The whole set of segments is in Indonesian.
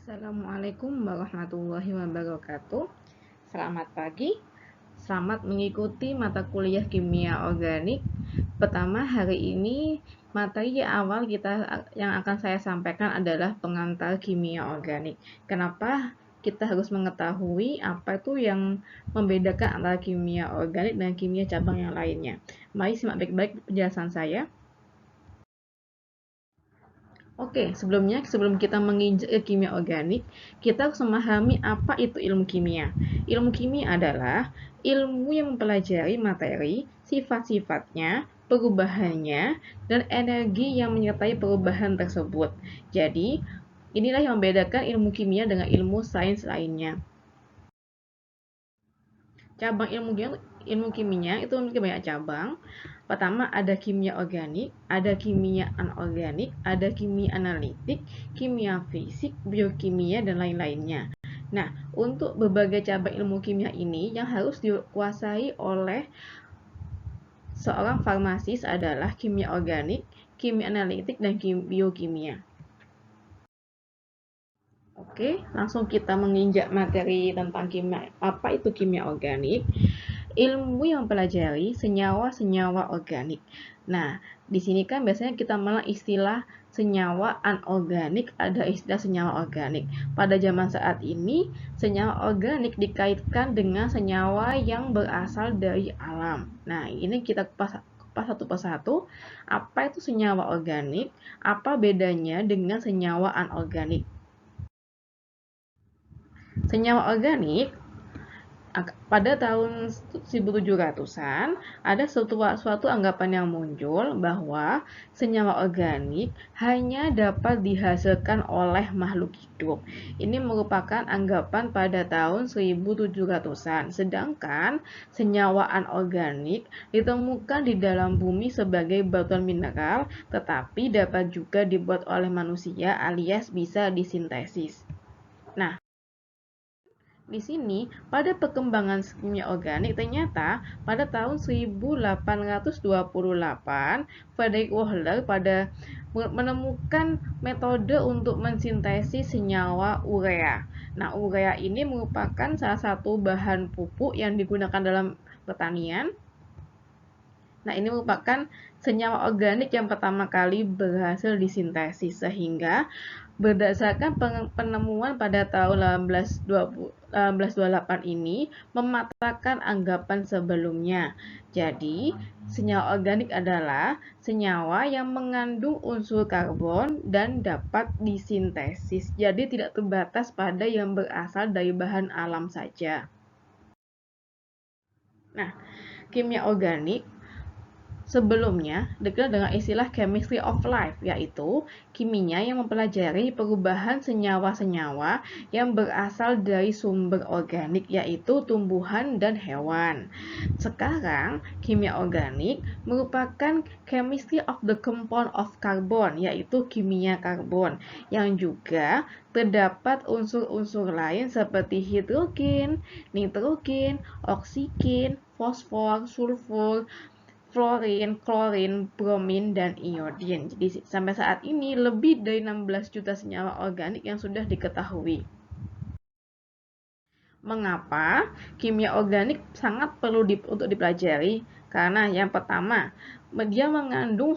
Assalamualaikum warahmatullahi wabarakatuh. Selamat pagi. Selamat mengikuti mata kuliah kimia organik. Pertama, hari ini materi awal kita yang akan saya sampaikan adalah pengantar kimia organik. Kenapa kita harus mengetahui apa itu yang membedakan antara kimia organik dan kimia cabang yang lainnya? Mari simak baik-baik penjelasan saya. Oke, sebelum kita menginjak ke kimia organik, kita harus memahami apa itu ilmu kimia. Ilmu kimia adalah ilmu yang mempelajari materi, sifat-sifatnya, perubahannya, dan energi yang menyertai perubahan tersebut. Jadi, inilah yang membedakan ilmu kimia dengan ilmu sains lainnya. Cabang ilmu kimia itu memiliki banyak cabang. Pertama ada kimia organik, ada kimia anorganik, ada kimia analitik, kimia fisik, biokimia, dan lain-lainnya. Nah, untuk berbagai cabang ilmu kimia ini yang harus dikuasai oleh seorang farmasis adalah kimia organik, kimia analitik, dan biokimia. Oke, langsung kita menginjak materi tentang kimia. Apa itu kimia organik? Ilmu yang mempelajari senyawa-senyawa organik. Nah, di sini kan biasanya kita mengenal istilah senyawa anorganik, ada istilah senyawa organik. Pada zaman saat ini, senyawa organik dikaitkan dengan senyawa yang berasal dari alam. Nah, ini kita kupas satu persatu. Apa itu senyawa organik? Apa bedanya dengan senyawa anorganik? Senyawa organik pada tahun 1700-an ada suatu anggapan yang muncul bahwa senyawa organik hanya dapat dihasilkan oleh makhluk hidup. Ini merupakan anggapan pada tahun 1700-an. Sedangkan senyawa anorganik ditemukan di dalam bumi sebagai batuan mineral, tetapi dapat juga dibuat oleh manusia alias bisa disintesis. Nah, di sini, pada perkembangan kimia organik, ternyata pada tahun 1828, Frederick Wohler menemukan metode untuk mensintesis senyawa urea. Nah, urea ini merupakan salah satu bahan pupuk yang digunakan dalam pertanian. Nah, ini merupakan senyawa organik yang pertama kali berhasil disintesis, sehingga berdasarkan penemuan pada tahun 1828 ini mematahkan anggapan sebelumnya. Jadi, senyawa organik adalah senyawa yang mengandung unsur karbon dan dapat disintesis. Jadi, tidak terbatas pada yang berasal dari bahan alam saja. Nah, kimia organik sebelumnya dikenal dengan istilah chemistry of life, yaitu kimia yang mempelajari perubahan senyawa-senyawa yang berasal dari sumber organik, yaitu tumbuhan dan hewan. Sekarang, kimia organik merupakan chemistry of the compound of carbon, yaitu kimia karbon, yang juga terdapat unsur-unsur lain seperti hidrogen, nitrogen, oksigen, fosfor, sulfur, fluorin, klorin, bromin, dan iodin. Jadi sampai saat ini lebih dari 16 juta senyawa organik yang sudah diketahui. Mengapa kimia organik sangat perlu untuk dipelajari? Karena yang pertama, dia mengandung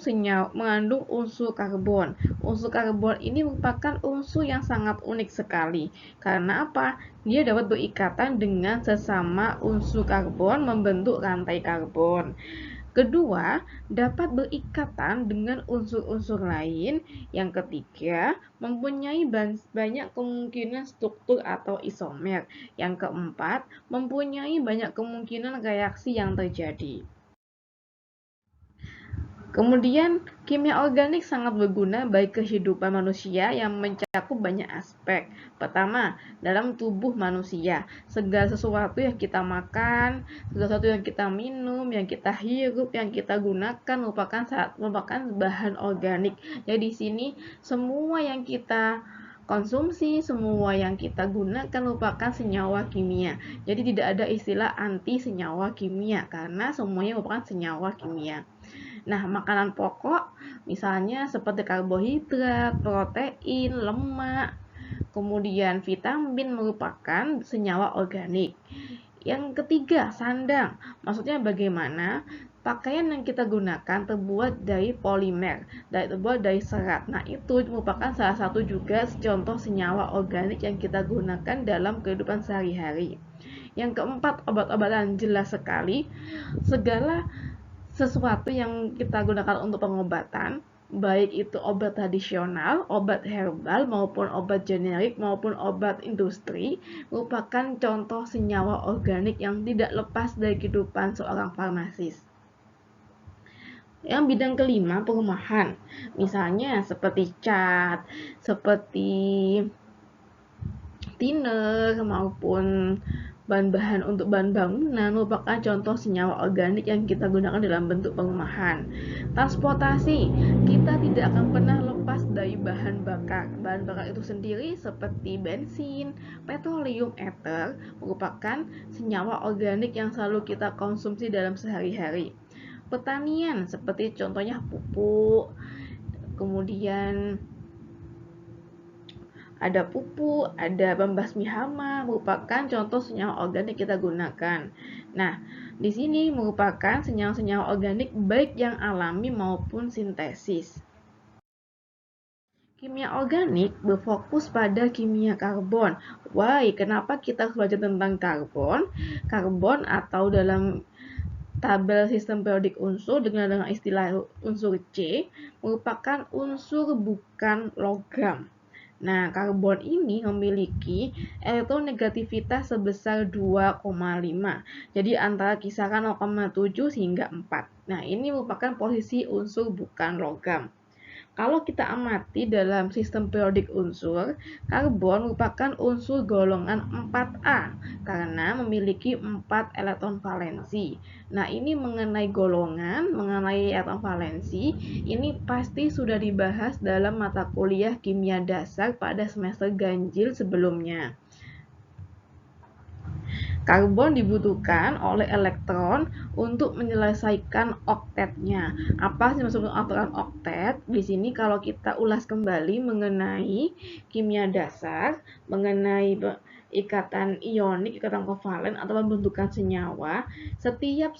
unsur karbon. Unsur karbon ini merupakan unsur yang sangat unik sekali. Karena apa? Dia dapat berikatan dengan sesama unsur karbon membentuk rantai karbon. Kedua, dapat berikatan dengan unsur-unsur lain. Yang ketiga, mempunyai banyak kemungkinan struktur atau isomer. Yang keempat, mempunyai banyak kemungkinan reaksi yang terjadi. Kemudian, kimia organik sangat berguna bagi kehidupan manusia yang mencakup banyak aspek. Pertama, dalam tubuh manusia, segala sesuatu yang kita makan, segala sesuatu yang kita minum, yang kita hirup, yang kita gunakan merupakan bahan organik. Jadi di sini semua yang kita konsumsi, semua yang kita gunakan merupakan senyawa kimia. Jadi tidak ada istilah anti senyawa kimia karena semuanya merupakan senyawa kimia. Nah, makanan pokok misalnya seperti karbohidrat, protein, lemak, Kemudian vitamin merupakan senyawa organik. Yang ketiga, sandang. Maksudnya bagaimana pakaian yang kita gunakan terbuat dari polimer, terbuat dari serat. Nah, itu merupakan salah satu juga contoh senyawa organik yang kita gunakan dalam kehidupan sehari-hari. Yang keempat, obat-obatan. Jelas sekali, segala sesuatu yang kita gunakan untuk pengobatan, baik itu obat tradisional, obat herbal, maupun obat generik, maupun obat industri, merupakan contoh senyawa organik yang tidak lepas dari kehidupan seorang farmasis. Yang bidang kelima, perumahan. Misalnya seperti cat, seperti thinner, maupun bahan-bahan untuk bahan bangunan merupakan contoh senyawa organik yang kita gunakan dalam bentuk perumahan. Transportasi, kita tidak akan pernah lepas dari bahan bakar. Bahan bakar itu sendiri seperti bensin, petroleum, ether merupakan senyawa organik yang selalu kita konsumsi dalam sehari-hari. Pertanian, seperti contohnya pupuk, kemudian ada pupuk, ada pembasmi hama, merupakan contoh senyawa organik kita gunakan. Nah, di sini merupakan senyawa-senyawa organik baik yang alami maupun sintesis. Kimia organik berfokus pada kimia karbon. Why? Kenapa kita harus belajar tentang karbon? Karbon atau dalam tabel sistem periodik unsur dengan istilah unsur C merupakan unsur bukan logam. Nah, karbon ini memiliki elektronegativitas sebesar 2,5. Jadi antara kisaran 0,7 hingga 4. Nah, ini merupakan posisi unsur bukan logam. Kalau kita amati dalam sistem periodik unsur, karbon merupakan unsur golongan 4A karena memiliki 4 elektron valensi. Nah, ini mengenai golongan, mengenai elektron valensi, ini pasti sudah dibahas dalam mata kuliah kimia dasar pada semester ganjil sebelumnya. Karbon dibutuhkan oleh elektron untuk menyelesaikan oktetnya. Apa sih maksud aturan oktet? Di sini kalau kita ulas kembali mengenai kimia dasar, mengenai ikatan ionik, ikatan kovalen atau pembentukan senyawa, setiap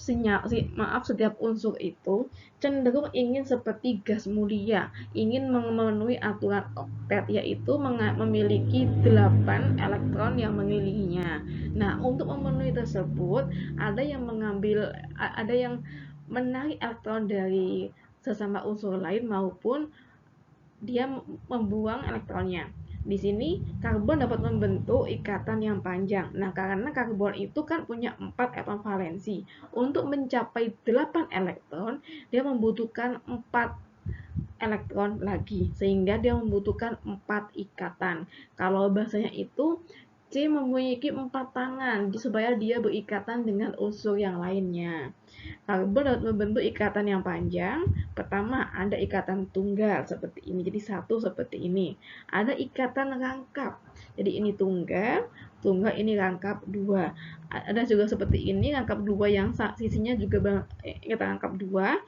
unsur itu cenderung ingin seperti gas mulia, ingin memenuhi aturan oktet, yaitu memiliki 8 elektron yang mengelilinginya. Nah, untuk memenuhi tersebut, ada yang menarik elektron dari sesama unsur lain maupun dia membuang elektronnya. Di sini karbon dapat membentuk ikatan yang panjang. Nah, karena karbon itu kan punya 4 elektron valensi. Untuk mencapai 8 elektron, dia membutuhkan 4 elektron lagi. Sehingga dia membutuhkan 4 ikatan. Kalau bahasanya itu C memiliki 4 tangan supaya dia berikatan dengan unsur yang lainnya. Karbon dapat membentuk ikatan yang panjang. Pertama, ada ikatan tunggal seperti ini. Jadi satu seperti ini. Ada ikatan rangkap. Jadi ini tunggal ini rangkap 2. Ada juga seperti ini, rangkap 2 yang sisinya juga ikatan rangkap 2.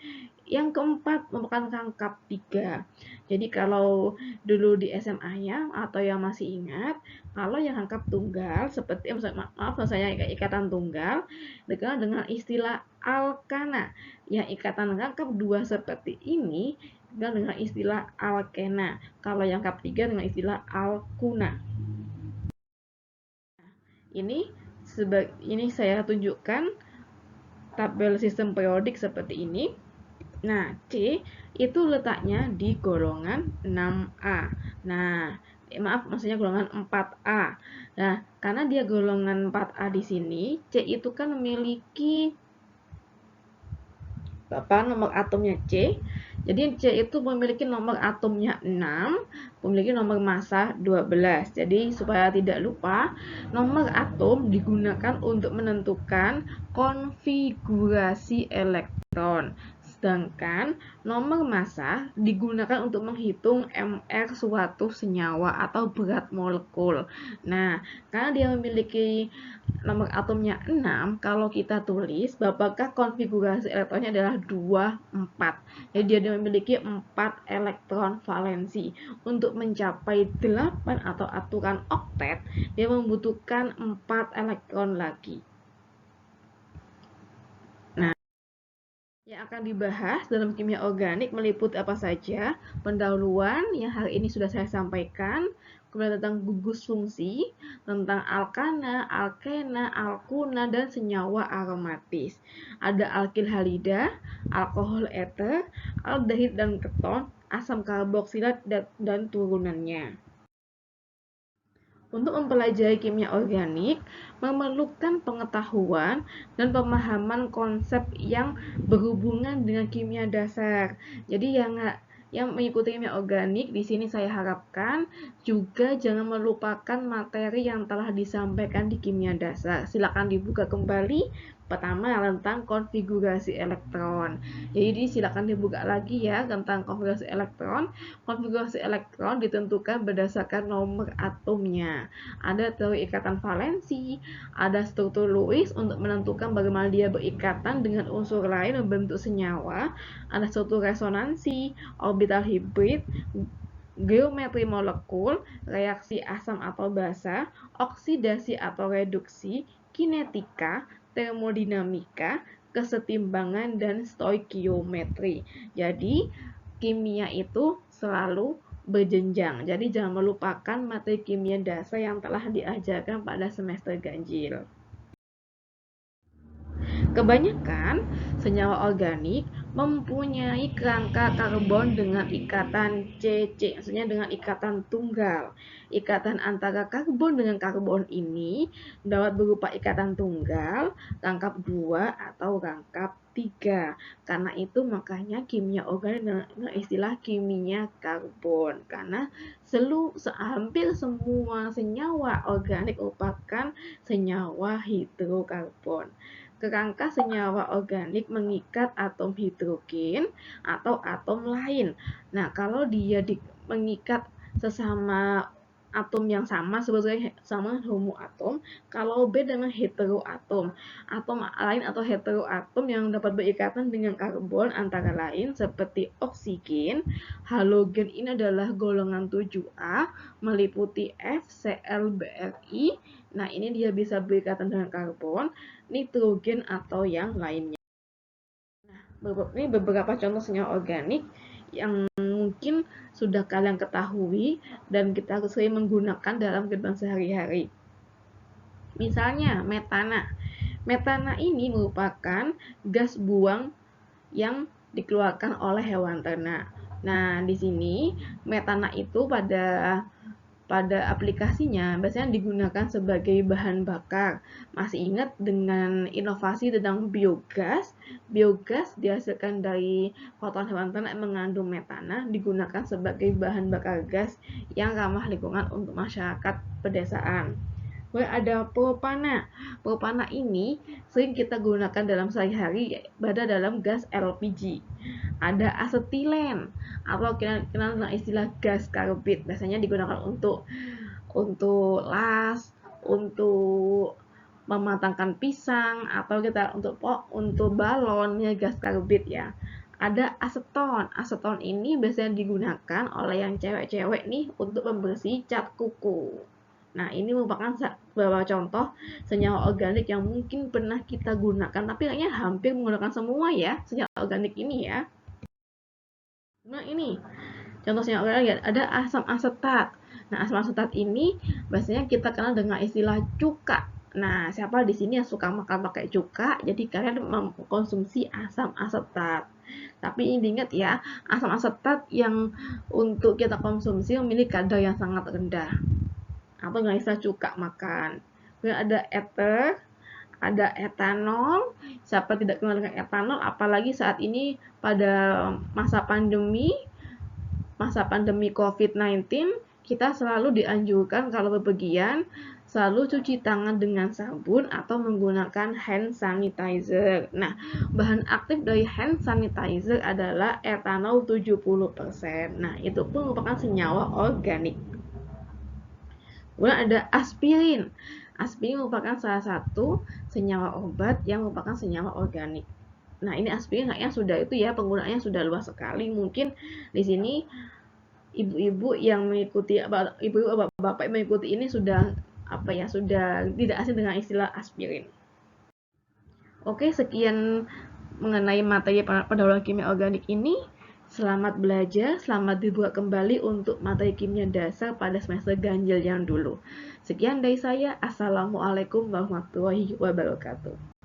Yang keempat merupakan rangkap 3. Jadi kalau dulu di SMA-nya atau yang masih ingat, kalau yang rangkap tunggal seperti saya ikatan tunggal dikenal dengan istilah alkana. Yang ikatan rangkap 2 seperti ini dikenal dengan istilah alkena. Kalau yang rangkap 3 dengan istilah alkuna. Ini saya tunjukkan tabel sistem periodik seperti ini. Nah, C itu letaknya di golongan 6A. Nah, maksudnya golongan 4A. Nah, karena dia golongan 4A di sini, C itu kan memiliki nomor atomnya C. Jadi C itu memiliki nomor atomnya 6, memiliki nomor massa 12. Jadi supaya tidak lupa, nomor atom digunakan untuk menentukan konfigurasi elektron. Sedangkan nomor massa digunakan untuk menghitung MR suatu senyawa atau berat molekul. Nah, karena dia memiliki nomor atomnya 6, kalau kita tulis, apakah konfigurasi elektronnya adalah 2, 4. Jadi dia memiliki 4 elektron valensi. Untuk mencapai 8 atau aturan oktet, dia membutuhkan 4 elektron lagi. Yang akan dibahas dalam kimia organik meliputi apa saja? Pendahuluan yang hari ini sudah saya sampaikan, kemudian tentang gugus fungsi, tentang alkana, alkena, alkuna, dan senyawa aromatis. Ada alkil halida, alkohol eter, aldehid dan keton, asam karboksilat dan turunannya. Untuk mempelajari kimia organik, memerlukan pengetahuan dan pemahaman konsep yang berhubungan dengan kimia dasar. Jadi yang mengikuti kimia organik di sini saya harapkan juga jangan melupakan materi yang telah disampaikan di kimia dasar. Silakan dibuka kembali. Pertama tentang konfigurasi elektron. Jadi silakan dibuka lagi ya tentang konfigurasi elektron. Konfigurasi elektron ditentukan berdasarkan nomor atomnya. Ada teori ikatan valensi, ada struktur Lewis untuk menentukan bagaimana dia berikatan dengan unsur lain membentuk senyawa, ada struktur resonansi, orbital hibrid, geometri molekul, reaksi asam atau basa, oksidasi atau reduksi, kinetika, termodinamika, kesetimbangan, dan stoikiometri. Jadi, kimia itu selalu berjenjang. Jadi, jangan melupakan materi kimia dasar yang telah diajarkan pada semester ganjil. Kebanyakan senyawa organik mempunyai kerangka karbon dengan ikatan CC, maksudnya dengan ikatan tunggal. Ikatan antara karbon dengan karbon ini dapat berupa ikatan tunggal, rangkap 2, atau rangkap 3. Karena itu makanya kimia organik dengan istilah kimia karbon. Karena hampir semua senyawa organik merupakan senyawa hidrokarbon. Kerangka senyawa organik mengikat atom hidrogen atau atom lain. Nah, kalau dia mengikat sesama atom yang sama sebenarnya sama homoatom, kalau beda dengan heteroatom. Atom lain atau heteroatom yang dapat berikatan dengan karbon antara lain seperti oksigen, halogen ini adalah golongan 7A meliputi FCl-BrI. Nah, ini dia bisa berikatan dengan karbon, nitrogen atau yang lainnya. Nah, ini beberapa contoh senyawa organik yang mungkin sudah kalian ketahui dan kita sering menggunakan dalam kehidupan sehari-hari. Misalnya metana. Metana ini merupakan gas buang yang dikeluarkan oleh hewan ternak. Nah, di sini metana itu pada aplikasinya biasanya digunakan sebagai bahan bakar. Masih ingat dengan inovasi tentang biogas? Biogas dihasilkan dari kotoran hewan ternak yang mengandung metana digunakan sebagai bahan bakar gas yang ramah lingkungan untuk masyarakat pedesaan. Kemudian ada propana. Propana ini sering kita gunakan dalam sehari-hari pada dalam gas LPG. Ada asetilen atau kenal dengan istilah gas karbit. Biasanya digunakan untuk las, untuk mematangkan pisang atau kita untuk balonnya gas karbit ya. Ada aseton. Aseton ini biasanya digunakan oleh yang cewek-cewek nih untuk membersih cat kuku. Nah, ini merupakan beberapa contoh senyawa organik yang mungkin pernah kita gunakan, tapi kayaknya hampir menggunakan semua ya senyawa organik ini ya. Nah, ini contoh senyawa organik ada asam asetat. Nah, asam asetat ini biasanya kita kenal dengan istilah cuka. Nah, siapa di sini yang suka makan pakai cuka, jadi kalian mengkonsumsi asam asetat. Tapi ingat ya, asam asetat yang untuk kita konsumsi memiliki kadar yang sangat rendah. Atau nggak bisa cuka makan. Kemudian ada ether, ada etanol. Siapa tidak kenal dengan etanol, apalagi saat ini pada masa pandemi COVID-19, kita selalu dianjurkan kalau bepergian selalu cuci tangan dengan sabun atau menggunakan hand sanitizer. Nah, bahan aktif dari hand sanitizer adalah etanol 70%. Nah, itu pun merupakan senyawa organik. Kemudian ada aspirin. Aspirin merupakan salah satu senyawa obat yang merupakan senyawa organik. Nah, ini aspirin kayaknya sudah itu ya, penggunaannya sudah luas sekali. Mungkin di sini ibu-ibu yang mengikuti, ibu-ibu bapak yang mengikuti ini sudah sudah tidak asing dengan istilah aspirin. Oke, sekian mengenai materi pendahuluan kimia organik ini. Selamat belajar, selamat dibuka kembali untuk materi kimia dasar pada semester ganjil yang dulu. Sekian dari saya. Assalamualaikum warahmatullahi wabarakatuh.